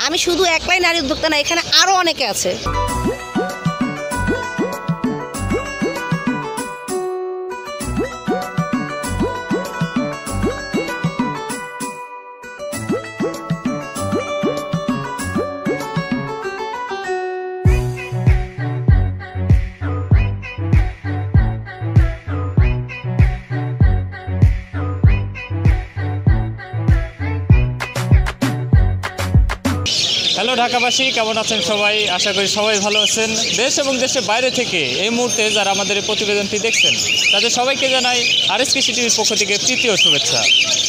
আমি শুধু একলাই নারী উদ্যোক্তা না, এখানে আরও অনেকে আছে। হ্যালো ঢাকাবাসী, কেমন আছেন সবাই? আশা করি সবাই ভালো আছেন। দেশ এবং দেশের বাইরে থেকে এই মুহূর্তে যারা আমাদের এই প্রতিবেদনটি দেখছেন তাদের সবাইকে জানাই আরএসকে টিভির পক্ষ থেকে তৃতীয় শুভেচ্ছা।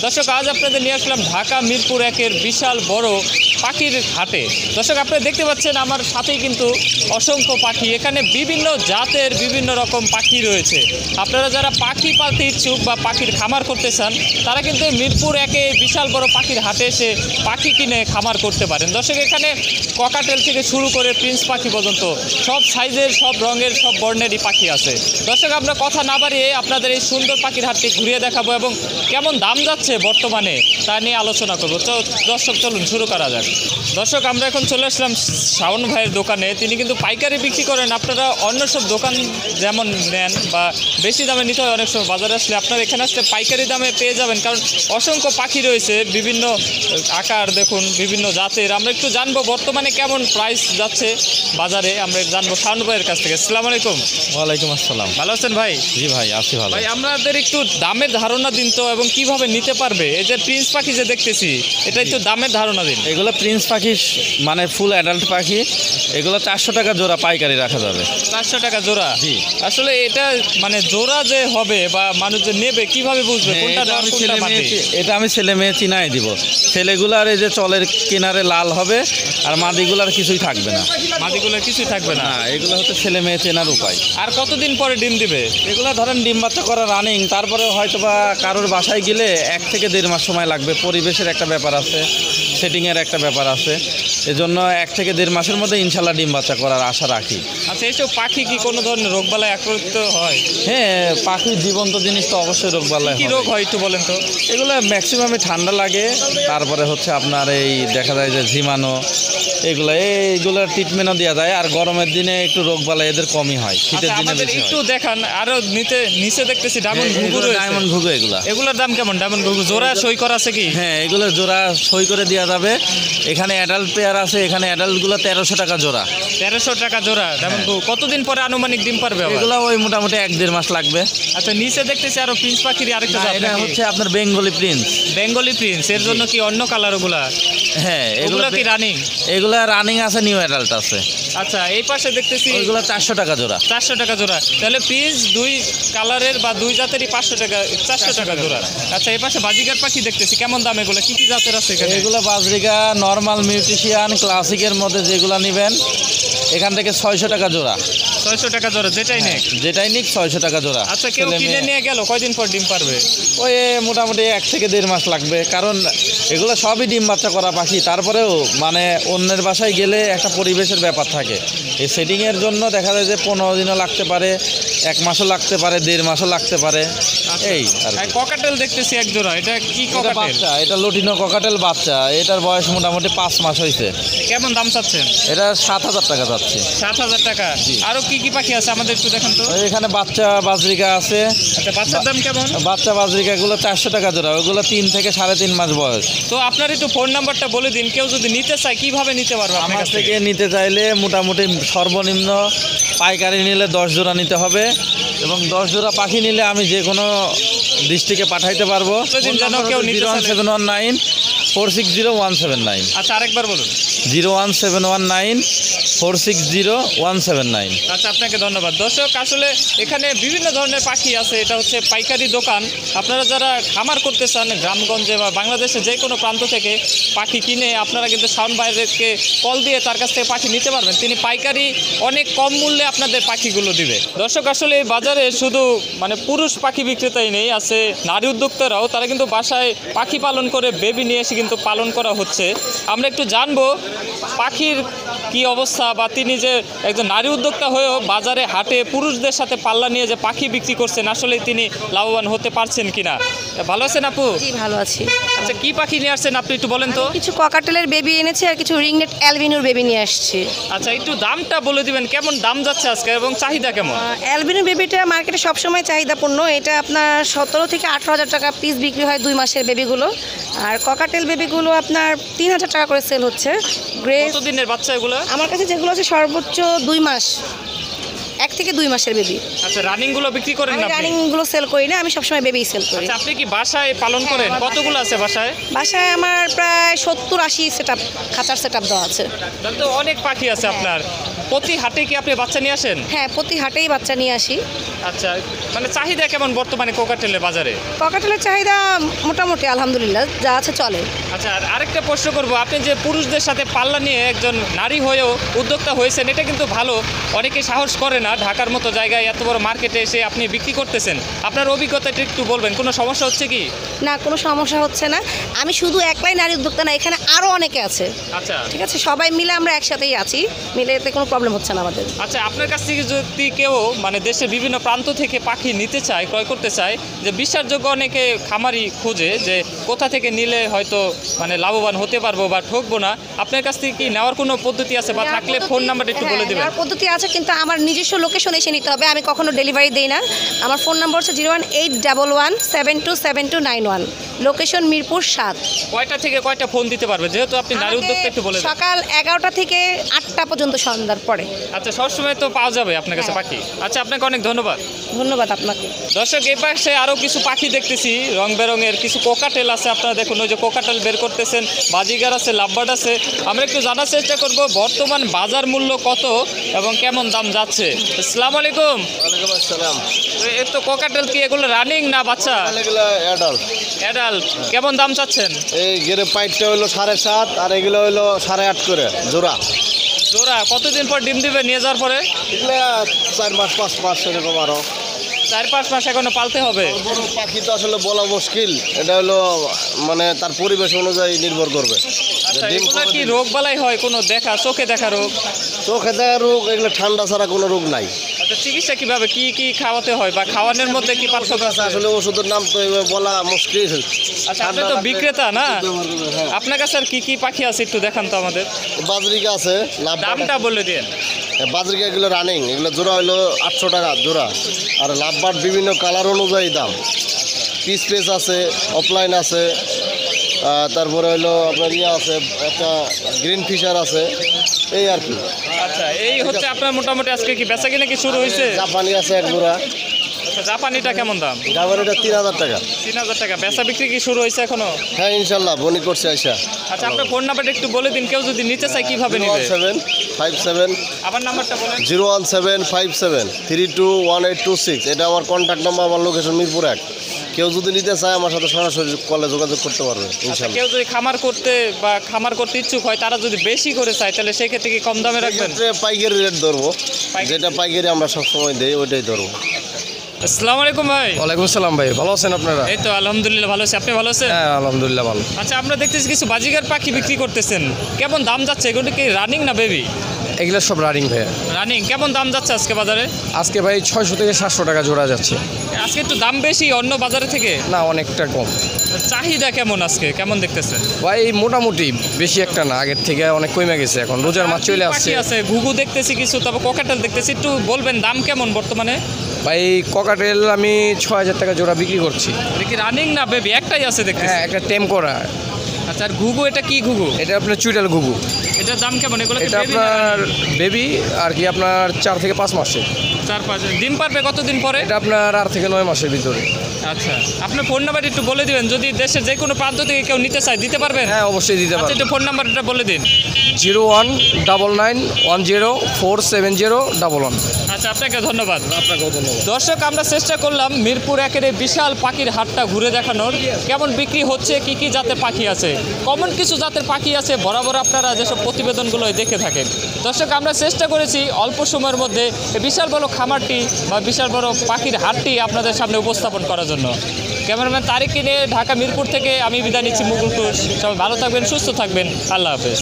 দর্শক, আজ আপনাদের নিয়ে আসলাম ঢাকা মিরপুর 1-এর বিশাল বড় পাখির হাটে। দর্শক, আপনারা দেখতে পাচ্ছেন আমার সাথেই কিন্তু অসংখ্য পাখি। এখানে বিভিন্ন জাতের বিভিন্ন রকম পাখি রয়েছে। আপনারা যারা পাখি পালতে ইচ্ছুক বা পাখির খামার করতে চান তারা কিন্তু মিরপুর 1-এ বিশাল বড় পাখির হাটে এসে পাখি কিনে খামার করতে পারেন। দর্শক, এখানে ককাটেল থেকে শুরু করে প্রিন্স পাখি পর্যন্ত সব সাইজের, সব রঙের, সব বর্ণেরই পাখি আছে। দর্শক, আমরা কথা না বাড়িয়ে আপনাদের এই সুন্দর পাখির হাটটি ঘুরিয়ে দেখাবো এবং কেমন দাম যাচ্ছে বর্তমানে তা নিয়ে আলোচনা করবো। তো দর্শক, চলুন শুরু করা যাক। দর্শক, আমরা এখন চলে আসলাম শাওন ভাইয়ের দোকানে। তিনি কিন্তু পাইকারি বিক্রি করেন। আপনারা অন্য সব দোকান যেমন নেন বা বেশি দামে নিতে হয় অনেক সময় বাজারে আসলে, আপনারা এখানে আসলে পাইকারি দামে পেয়ে যাবেন, কারণ অসংখ্য পাখি রয়েছে বিভিন্ন আকার, দেখুন বিভিন্ন জাতের। আমরা একটু জানবো বর্তমানে কেমন প্রাইস যাচ্ছে বাজারে, আমরা জানবো শাওন ভাইয়ের কাছ থেকে। আসসালামু আলাইকুম। ওয়ালাইকুম আসসালাম। ভালো আছেন ভাই? জি ভাই, আছি ভালো। ভাই, আমাদের একটু দামের ধারণা দিন তো, এবং কিভাবে নিতে পারবে। এই যে প্রিন্স পাখি যে দেখতেছি, এটা একটু দামের ধারণা দিন। এগুলো প্রিন্স পাখি, মানে ফুল অ্যাডাল্ট পাখি। এগুলো 400 টাকা জোড়া পাইকারি রাখা যাবে। 400 টাকা জোড়া? জি। আসলে এটা মানে জোড়া যে হবে বা মানুষ যে নেবে কিভাবে বুঝবে কোনটা দাম কোনটা মাটি? এটা আমি ছেলে মেয়ে চিনাই দিব। ছেলেগুলার এই যে চলের কিনারে লাল হবে, আর মাদিগুলার কিছুই থাকবে না। মাদিগুলোর কিছুই থাকবে না? হ্যাঁ, এগুলো হচ্ছে ছেলে মেয়ে চেনার উপায়। আর কতদিন পরে ডিম দিবে এগুলো? ধরেন ডিম বাচ্চা করা রানিং, তারপরে হয়তো বা কারোর বাসায় গেলে 1 থেকে 1.5 মাস সময় লাগবে। পরিবেশের একটা ব্যাপার আছে, সেটিংয়ের একটা ব্যাপার আছে। এজন্য 1 থেকে 1.5 মাসের মধ্যে ইনশাল্লাহ ডিম বাচ্চা করার আশা রাখি। আচ্ছা, এইসব পাখি কি কোনো ধরনের রোগবালাই আক্রান্ত হয়? হ্যাঁ, পাখির জীবন্ত জিনিস তো অবশ্যই রোগবালাই। কি রোগ হয় একটু বলেন তো? এগুলো ম্যাক্সিমামে ঠান্ডা লাগে, তারপরে হচ্ছে আপনার এই দেখা যায় যে ঝিমানো, এইগুলোর ট্রিটমেন্টও দেওয়া যায়। আর গরমের দিনে একটু রোগবালাই এদের কমই হয়, শীতের দিনে বেশি হয়। একটু দেখান। আরো নিচে দেখতেছি ডায়মন্ড ঘুঘু রয়েছে। ডায়মন্ড ঘুঘু এগুলোর দাম কেমন? ডায়মন্ড ঘুঘু জোড়া সই করা আছে কি? হ্যাঁ, এগুলো জোড়া সই করে দেওয়া যাবে। এখানে অ্যাডাল্ট পেয়ার আছে, এখানে অ্যাডাল্টগুলো 1300 টাকা জোড়া। 1300 টাকা জোড়া ডায়মন্ড ঘুঘু। কতদিন পরে আনুমানিক ডিম পারবে? এগুলো ওই মোটামুটি 1-1.5 মাস লাগবে। আচ্ছা, নিচে দেখতেছি আরো প্রিন্স পাখির আরেকটা জাত। এটা হচ্ছে আপনার বেঙ্গলি প্রিন্স। বেঙ্গলি প্রিন্স, এর জন্য কি অন্য কালার ওগুলা? হ্যাঁ, এগুলো কি রানিং? এগুলো রানিং আছে, নিউ অ্যাডাল্ট আছে। আচ্ছা, এই পাশে দেখতেছি এগুলো 400 টাকা জোড়া। 400 টাকা জোড়া। তাহলে প্রিন্স দুই কালারের বা দুই জাতেরই 500 টাকা, 400 টাকা জোড়া। আচ্ছা, এই পাশে বাজিকার পাখি দেখতেছি, কেমন দাম এগুলো? কি কি জাতের আছে এখানে? এগুলো বাজরিকা, নর্মাল, মিউটিশিয়ান, ক্লাসিকের মধ্যে যেগুলো নেবেন এখান থেকে 600 টাকা জোড়া। 600 টাকা জোড়া যেটাই নেই? যেটাই নিক 600 টাকা জোড়া। আচ্ছা, কেউ কিনে নিয়ে গেল কয়দিন পর ডিম পারবে? ওই মোটামুটি 1 থেকে 1.5 মাস লাগবে, কারণ এগুলো সবই ডিম বাচ্চা করা পাখি। তারপরেও মানে অন্যের বাসায় গেলে একটা পরিবেশের ব্যাপার থাকে। এই সেটিংয়ের জন্য দেখা যায় যে 15 দিনও লাগতে পারে, 1 মাসও লাগতে পারে, 1.5 মাসও লাগতে পারে। এই আর ককাটেল দেখতেছি এক জোড়া, এটা কি ককাটেল? বাচ্চা, এটা লটিনো ককাটেল বাচ্চা। এটার বয়স মোটামুটি 5 মাস হয়েছে। কেমন দাম চাচ্ছেন? এটা 7000 টাকা যাচ্ছে। 7000 টাকা? আরো কি কি পাখি আছে আমাদের একটু দেখান তো। এখানে বাচ্চা বাজরিকা আছে। আচ্ছা, বাচ্চার দাম কেমন? বাচ্চা বাজরিকা এগুলো 400 টাকা জোড়া। ওগুলো 3 থেকে 3.5 মাস বয়স। তো আপনার একটু ফোন নাম্বারটা বলে দিন, কেউ যদি নিতে চায় কিভাবে নিতে পারবে আপনার আমার কাছ থেকে? নিতে চাইলে মোটামুটি সর্বনিম্ন পাইকারি নিলে 10 জোড়া নিতে হবে, এবং 10 জোড়া পাখি নিলে আমি যে কোনো ডিস্ট্রিক্টে পাঠাইতে পারবো। 01719 460 179। আচ্ছা, আরেকবার বলুন। 01719 460 179। আচ্ছা, আপনাকে ধন্যবাদ। দর্শক, আসলে এখানে বিভিন্ন ধরনের পাখি আছে। এটা হচ্ছে পাইকারি দোকান। আপনারা যারা খামার করতে চান গ্রামগঞ্জে বা বাংলাদেশে যে কোনো প্রান্ত থেকে পাখি কিনে আপনারা কিন্তু শাওন ভাইকে কল দিয়ে তার কাছ থেকে পাখি নিতে পারবেন। তিনি পাইকারি অনেক কম মূল্যে আপনাদের পাখিগুলো দিবে। দর্শক, আসলে এই বাজারে শুধু মানে পুরুষ পাখি বিক্রেতাই নেই, আছে নারী উদ্যোক্তারাও। তারা কিন্তু বাসায় পাখি পালন করে বেবি নিয়ে এসে কিন্তু পালন করা হচ্ছে। আমরা একটু জানবো পাখির কি অবস্থা, বা তিনি যে একজন নারী উদ্যোক্তা হয়েও বাজারে হাটে পুরুষদের সাথে পাল্লা নিয়ে যে পাখি বিক্রি করছেন, আসলে তিনি লাভবান হতে পারছেন কিনা। ভালো আছেন আপু? জি ভালো আছি। আচ্ছা, কি পাখি নিয়ে আসছেন আপনি একটু বলেন তো। কিছু ককাটেলের বেবি এনেছি আর কিছু রিংনেট অ্যালবিনোর বেবি নিয়ে আসছি। আচ্ছা, একটু দামটা বলে দিবেন, কেমন দাম যাচ্ছে আজকে এবং চাহিদা কেমন? অ্যালবিনো বেবিটা মার্কেটে সবসময় চাহিদাপূর্ণ। এটা আপনার 17 থেকে 18 হাজার টাকা পিস বিক্রি হয় 2 মাসের বেবিগুলো। আর ককাটেল বেবিগুলো আপনার 3,000 টাকা করে সেল হচ্ছে। গ্রে কতদিনের বাচ্চা এগুলো? আমার কাছে যেগুলো আছে সর্বোচ্চ 2 মাস, 1 থেকে 2 মাসের বেবি। আচ্ছা, রানিংগুলো বিক্রি করেন আমি না আপনি? রানিংগুলো সেল করি না, আমি সবসময় বেবি সেল করি। আচ্ছা, আপনি কি বাসায় পালন করেন? কতগুলো আছে বাসায়? বাসায় আমার প্রায় 70-80 সেটআপ খাঁচার সেটআপ দেওয়া আছে। তাহলে তো অনেক পাখি আছে আপনার। প্রতি হাটে কি আপনি বাচ্চা নিয়ে আসেন? হ্যাঁ, প্রতি হাটেই বাচ্চা নিয়ে আসি। আচ্ছা, মানে চাহিদা কেমন বর্তমানে কোকাটেলের বাজারে? ককাটেলের চাহিদা মোটামুটি আলহামদুলিল্লাহ যা আছে চলে। আচ্ছা, আর আরেকটা প্রশ্ন করবো, আপনি যে পুরুষদের সাথে পাল্লা নিয়ে একজন নারী হয়েও উদ্যোক্তা হয়েছেন, এটা কিন্তু ভালো। অনেকে সাহস করে না ঢাকার মতো জায়গায় এত বড় মার্কেটে এসে আপনি বিক্রি করতেছেন। আপনার অভিজ্ঞতাটা একটু বলবেন, কোনো সমস্যা হচ্ছে কি? না, কোনো সমস্যা হচ্ছে না। আমি শুধু একলাই নারী উদ্যোক্তা না, এখানে আরও অনেকে আছে। আচ্ছা ঠিক আছে, সবাই মিলে আমরা একসাথেই আছি, মিলে এতে কোনো প্রবলেম হচ্ছে না আমাদের। আচ্ছা, আপনার কাছ থেকে যদি কেউ মানে দেশের বিভিন্ন প্রান্ত থেকে পাখি নিতে চায়, ক্রয় করতে চায়, যে বিশ্বাসযোগ্য অনেকে খামারি খোঁজে যে কোথা থেকে নিলে হয়তো মানে লাভবান হতে পারবো বা ঠকবো না, আপনার কাছ থেকে কি নেওয়ার কোনো পদ্ধতি আছে বা থাকলে ফোন নাম্বারটা একটু বলে দেবেন? নেওয়ার পদ্ধতি আছে, কিন্তু আমার নিজস্ব লোকেশন এসে নিতে হবে। আমি কখনো ডেলিভারি দেই না। আমার ফোন নাম্বার হচ্ছে 01811727291। লোকেশন মিরপুর 7। কয়টা থেকে কয়টা ফোন দিতে পারবে, যেহেতু আপনি নারী উদ্যোক্তা, একটু বলে দেন। সকাল 11টা থেকে 8টা পর্যন্ত, সন্ধ্যার পরে। আচ্ছা, সবসময় তো পাওয়া যাবে আপনার কাছে পাখি। আচ্ছা, আপনাকে অনেক ধন্যবাদ। ধন্যবাদ আপনাকে। দর্শক, এই পাশে আরও কিছু পাখি দেখতেছি, রং বেরঙের কিছু কোকাটেল আছে। আপনারা দেখুন, ওই যে কোকাটেল বের করতেছেন, বাজিগার আছে, লাভবার্ড আছে। আমরা একটু জানার চেষ্টা করব বর্তমান বাজার মূল্য কত এবং কেমন দাম যাচ্ছে। আসসালামু আলাইকুম। ওয়ালাইকুম আসসালাম। এর তো কোকাটেল কি এগুলো রানিং না বাচ্চা? এগুলো অ্যাডাল্ট। অ্যাডাল্ট। কেমন দাম চাচ্ছেন? এই গেরে পাইটটা হলো 7.5 আর এগুলো হলো 8.5 করে জোড়া। জোড়া কতদিন পর ডিম দিবে নিয়ে যাওয়ার পরে? এগুলো 4 মাস 5 মাস এরকম আরো 4-5 মাস এখনো পালতে হবে। বড় পাখি তো আসলে বলা মুশকিল, এটা হলো মানে তার পরিবেশ অনুযায়ী নির্ভর করবে। আচ্ছা, এগুলো কি রোগ বালাই হয় কোনো দেখা, চোখে দেখা রোগ? চোখে দেখা রোগ এগুলো ঠান্ডা ছাড়া কোনো রোগ নাই। আচ্ছা, চিকিৎসা কিভাবে, কি কি খাওয়াতে হয় বা খাওয়ানোর মধ্যে কি পার্থক্য আছে? আসলে ওষুধের নাম তো এভাবে বলা মুশকিল। আচ্ছা, আপনি তো বিক্রেতা না, হ্যাঁ। আপনার কাছে আর কি কি পাখি আছে একটু দেখান তো আমাদের। বাজরিকা আছে, দামটা বলে দিন। বাজরিকা এগুলো রানিং, এগুলো জোড়া হলো 800 টাকা জোড়া। আর লাভবার্ড বিভিন্ন কালার অনুযায়ী দাম। পিস পেস আছে, অফলাইন আছে, তারপরে হলো আপনার ইয়ে আছে, একটা গ্রিন ফিশার আছে, এই আর কি। আচ্ছা, এই হচ্ছে আপনার মোটামুটি আজকে কি বেচা কিনা কি শুরু হয়েছে? জাপানি আছে এক জোড়া। আচ্ছা, জাপানিটা কেমন দাম? জাপানিটা 3000 টাকা। 3000 টাকা। বেচা বিক্রি কি শুরু হয়েছে এখনো? হ্যাঁ ইনশাল্লাহ, বনি করছে আইসা। আচ্ছা, আপনার ফোন নাম্বারটা একটু বলে দিন, কেউ যদি নিতে চায় কিভাবে নেবে? 01757 আবার নাম্বারটা বলেন। 01757321826। এটা আমার কন্ট্যাক্ট নাম্বার, আমার লোকেশন মিরপুর 1। কেউ যদি নিতে চায় আমার সাথে সরাসরি কলে যোগাযোগ করতে পারবে আচ্ছা, ইনশাল্লাহ। কেউ যদি খামার করতে ইচ্ছুক হয়, তারা যদি বেশি করে চায়, তাহলে সেই ক্ষেত্রে কি কম দামে রাখবেন? সেক্ষেত্রে পাইকারি রেট ধরবো, যেটা পাইকারি আমরা সবসময় দিই ওইটাই ধরবো। আসসালামু আলাইকুম ভাই। ওয়ালাইকুম আসসালাম ভাই, ভালো আছেন আপনারা? এই তো আলহামদুলিল্লাহ ভালো আছি, আপনি ভালো আছেন? হ্যাঁ আলহামদুলিল্লাহ ভালো। আচ্ছা, আমরা দেখতেছি কিছু বাজিগার পাখি বিক্রি করতেছেন, কেমন দাম যাচ্ছে? এগুলো কি রানিং না বেবি? এগুলো সব রানিং ভাইয়া। রানিং। কেমন দাম যাচ্ছে আজকে বাজারে? আজকে ভাই 600 থেকে 700 টাকা জোড়া যাচ্ছে। আজকে একটু দাম বেশি অন্য বাজারে থেকে? না, অনেকটা কম। চাহিদা কেমন আজকে, কেমন দেখতেছেন? ভাই মোটামুটি, বেশি একটা না, আগের থেকে অনেক কমে গেছে, এখন রোজার মাছ চলে আসছে। পাখি আছে, ঘুঘু দেখতেছি কিছু, তারপর কোকাটেল দেখতেছি, একটু বলবেন দাম কেমন বর্তমানে? ভাই ককাটেল আমি 6000 টাকা জোড়া বিক্রি করছি। এটা কি রানিং না বেবি? একটাই আছে দেখতেছি। হ্যাঁ, একটা টেম করা। আচ্ছা, আর ঘুঘু এটা কি ঘুঘু? এটা আপনার চুইটাল ঘুঘু। এটার দাম কেমন? এগুলো কি এটা baby না আপনার running? বেবি আর কি আপনার 4 থেকে 5 মাসের। 4-5 ডিম পারবে কতদিন পরে? এটা আপনার 8 থেকে 9 মাসের ভিতরে। আচ্ছা, আপনার ফোন নাম্বার একটু বলে দিবেন, যদি দেশের যে কোনো প্রান্ত থেকে কেউ নিতে চায় দিতে পারবেন? হ্যাঁ অবশ্যই দিতে আচ্ছা, পারবো। একটু ফোন নাম্বারটা বলে দিন। 01991047011। আচ্ছা, আপনাকে ধন্যবাদ। আপনাকেও ধন্যবাদ। দর্শক, আমরা চেষ্টা করলাম মিরপুর 1-এর এই বিশাল পাখির হাটটা ঘুরে দেখানোর, কেমন বিক্রি হচ্ছে, কি কি জাতের পাখি আছে। কমন কিছু জাতের পাখি আছে, বরাবর আপনারা যেসব প্রতিবেদনগুলো দেখে থাকেন। দর্শক, আমরা চেষ্টা করেছি অল্প সময়ের মধ্যে এই বিশাল বড় খামারটি বা বিশাল বড় পাখির হাটটি আপনাদের সামনে উপস্থাপন করার জন্য। ক্যামেরাম্যান তারিক কিনে ঢাকা মিরপুর থেকে আমি বিদায় নিচ্ছি মুকুল টুর। সবাই ভালো থাকবেন, সুস্থ থাকবেন, আল্লাহ হাফেজ।